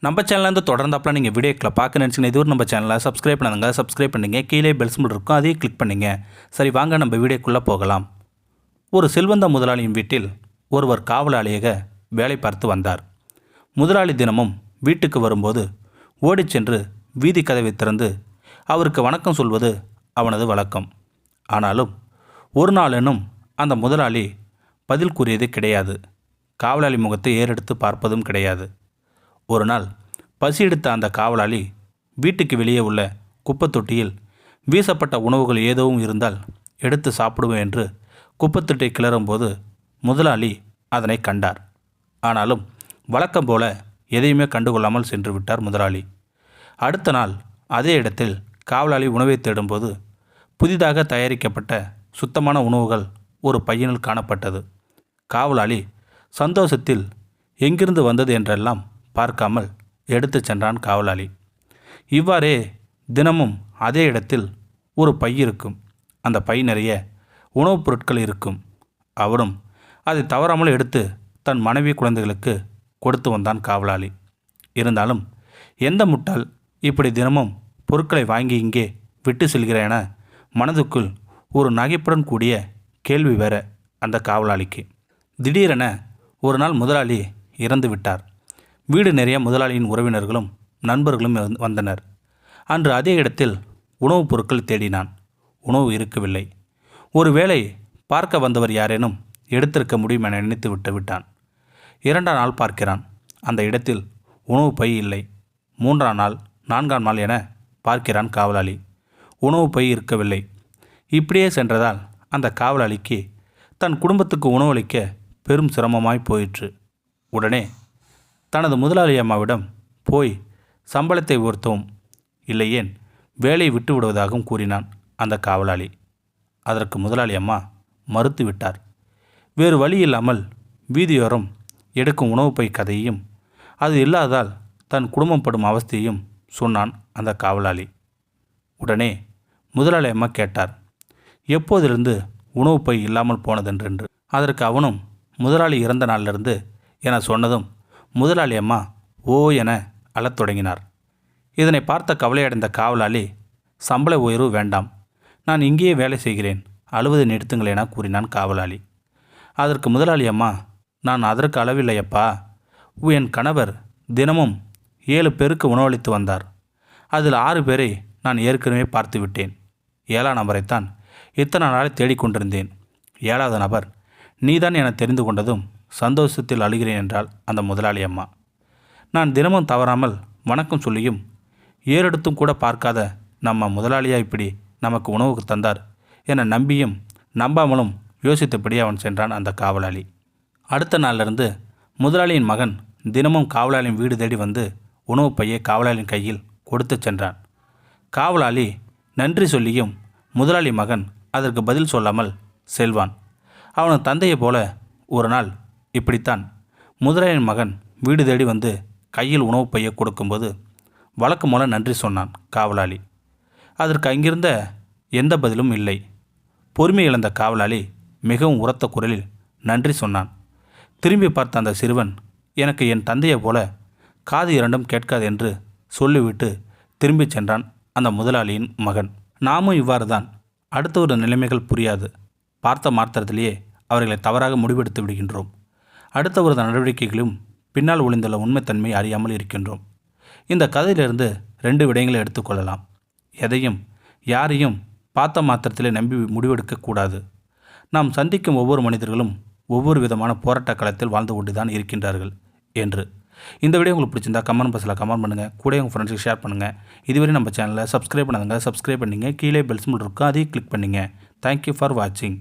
நம்ம சேனல்லேருந்து தொடர்ந்தாப்பில் நீங்கள் வீடியோக்களை பார்க்க நினச்சிங்கன்னா இதுவரை நம்ம சேனலை சப்ஸ்கிரைப் பண்ணுங்க. சப்ஸ்கிரைப் பண்ணிங்க. கீழே பெல் சிம்பிள் இருக்கும், அதையும் கிளிக் பண்ணிங்க. சரி, வாங்க நம்ம வீடியோக்குள்ளே போகலாம். ஒரு செல்வந்த முதலாளியின் வீட்டில் ஒருவர் காவலாளியாக வேலை பார்த்து வந்தார். முதலாளி தினமும் வீட்டுக்கு வரும்போது ஓடிச் சென்று வீதி கதவை திறந்து அவருக்கு வணக்கம் சொல்வது அவனது வழக்கம். ஆனாலும் ஒரு நாளெனும் அந்த முதலாளி பதில் கூறியது கிடையாது. காவலாளி முகத்தை ஏறெடுத்து பார்ப்பதும் கிடையாது. ஒரு நாள் பசி எடுத்த அந்த காவலாளி வீட்டுக்கு வெளியே உள்ள குப்பை தொட்டியில் வீசப்பட்ட உணவுகள் ஏதோவும் இருந்தால் எடுத்து சாப்பிடுவேன் என்று குப்பைத்தொட்டியை கிளறும்போது முதலாளி அதனை கண்டார். ஆனாலும் வழக்கம் போல எதையுமே கண்டுகொள்ளாமல் சென்று விட்டார் முதலாளி. அடுத்த நாள் அதே இடத்தில் காவலாளி உணவை தேடும்போது புதிதாக தயாரிக்கப்பட்ட சுத்தமான உணவுகள் ஒரு பையனில் காணப்பட்டது. காவலாளி சந்தோஷத்தில் எங்கிருந்து வந்தது என்றெல்லாம் பார்க்காமல் எடுத்து சென்றான் காவலாளி. இவ்வாறே தினமும் அதே இடத்தில் ஒரு பை இருக்கும். அந்த பை நிறைய உணவுப் பொருட்கள் இருக்கும். அவரும் அதை தவறாமல் எடுத்து தன் மனைவி குழந்தைகளுக்கு கொடுத்து வந்தான் காவலாளி. இருந்தாலும் எந்த முட்டாள் இப்படி தினமும் பொருட்களை வாங்கி இங்கே விட்டு செல்கிறேன் என மனதுக்குள் ஒரு நகைப்புடன் கூடிய கேள்வி வேற அந்த காவலாளிக்கு. திடீரென ஒரு நாள் முதலாளி இறந்து விட்டார். வீடு நிறைய முதலாளியின் உறவினர்களும் நண்பர்களும் வந்தனர். அன்று அதே இடத்தில் உணவுப் பொருட்கள் தேடினான். உணவு இருக்கவில்லை. ஒருவேளை பார்க்க வந்தவர் யாரேனும் எடுத்திருக்க முடியும் என நினைத்து விட்டான். 2ஆம் நாள் பார்க்கிறான். அந்த இடத்தில் உணவு பை இல்லை. 3ஆம் நாள் 4ஆம் நாள் என பார்க்கிறான் காவலாளி. உணவு பை இருக்கவில்லை. இப்படியே சென்றதால் அந்த காவலாளிக்கு தன் குடும்பத்துக்கு உணவளிக்க பெரும் சிரமமாய் போயிற்று. உடனே தனது முதலாளி அம்மாவிடம் போய் சம்பளத்தை உயர்த்தவும், இல்லையேன் வேலையை விட்டு விடுவதாகவும் கூறினான் அந்த காவலாளி. அதற்கு முதலாளி அம்மா மறுத்து விட்டார். வேறு வழி இல்லாமல் வீதியோரம் எடுக்கும் உணவு பை கதையையும் அது இல்லாததால் தன் குடும்பம் படும் அவஸ்தையையும் சொன்னான் அந்த காவலாளி. உடனே முதலாளி அம்மா கேட்டார், எப்போதிலிருந்து உணவு பை இல்லாமல் போனதென்று. அதற்கு அவனும் முதலாளி இறந்த நாளிலிருந்து என சொன்னதும் முதலாளி அம்மா ஓ என அழத் தொடங்கினார். இதனை பார்த்த கவலையடைந்த காவலாளி, சம்பள உயர்வு வேண்டாம், நான் இங்கேயே வேலை செய்கிறேன், அழுவதை நிறுத்துங்கள் என கூறினான் காவலாளி. அதற்கு முதலாளி அம்மா, நான் அதற்கு அளவில்லையப்பா, என் கணவர் தினமும் 7 பேருக்கு உணவளித்து வந்தார். அதில் 6 பேரை நான் ஏற்கனவே பார்த்து விட்டேன். 7ஆம் நபரைத்தான் இத்தனை நாளை தேடிக்கொண்டிருந்தேன். 7வது நபர் நீதான் என தெரிந்து கொண்டதும் சந்தோஷத்தில் அழுகிறேன் என்றாள் அந்த முதலாளி அம்மா. நான் தினமும் தவறாமல் வணக்கம் சொல்லியும் ஏறெடுத்தும் கூட பார்க்காத நம்ம முதலாளியா இப்படி நமக்கு உணவுக்கு தந்தார் என நம்பியும் நம்பாமலும் யோசித்தபடி அவன் சென்றான் அந்த காவலாளி. அடுத்த நாளிலிருந்து முதலாளியின் மகன் தினமும் காவலாளியின் வீடு தேடி வந்து உணவு பையை காவலாளியின் கையில் கொடுத்து சென்றான். காவலாளி நன்றி சொல்லியும் முதலாளி மகன் அதற்கு பதில் சொல்லாமல் செல்வான். அவனது தந்தையை போல ஒரு நாள் இப்படித்தான் முதலாளியின் மகன் வீடு தேடி வந்து கையில் உணவு பையை கொடுக்கும்போது வழக்கம் போல நன்றி சொன்னான் காவலாளி. அதற்கு அங்கிருந்த எந்த பதிலும் இல்லை. பொறுமை இழந்த காவலாளி மிகவும் உரத்த குரலில் நன்றி சொன்னான். திரும்பி பார்த்த அந்த சிறுவன், எனக்கு என் தந்தையை போல காது 2ம் கேட்காது என்று சொல்லிவிட்டு திரும்பி சென்றான் அந்த முதலாளியின் மகன். நாமும் இவ்வாறு தான் அடுத்த ஒரு நிலைமைகள் புரியாது பார்த்த மாத்திரத்திலேயே அவர்களை தவறாக முடிவெடுத்து விடுகின்றோம். அடுத்த ஒரு நடவடிக்கைகளும் பின்னால் ஒளிந்துள்ள உண்மைத்தன்மை அறியாமல் இருக்கின்றோம். இந்த கதையிலிருந்து 2 விடயங்களை எடுத்துக்கொள்ளலாம். எதையும் யாரையும் பார்த்த மாத்திரத்திலே நம்பி முடிவெடுக்கக்கூடாது. நாம் சந்திக்கும் ஒவ்வொரு மனிதர்களும் ஒவ்வொரு விதமான போராட்ட களத்தில் வாழ்ந்து கொண்டு தான் இருக்கின்றார்கள் என்று. இந்த வீடியோ உங்களுக்கு பிடிச்சிருந்தா கமெண்ட் பாக்ஸில் கமெண்ட் பண்ணுங்கள். கூட உங்கள் ஃப்ரெண்ட்ஸுக்கு ஷேர் பண்ணுங்கள். இதுவரை நம்ம சேனலை சப்ஸ்கிரைப் பண்ணாதுங்க, சப்ஸ்கிரைப் பண்ணிங்க. கீழே பெல் சிம்பிள் இருக்கும், அதையும் கிளிக் பண்ணிங்க. தேங்க்யூ ஃபார் வாட்சிங்.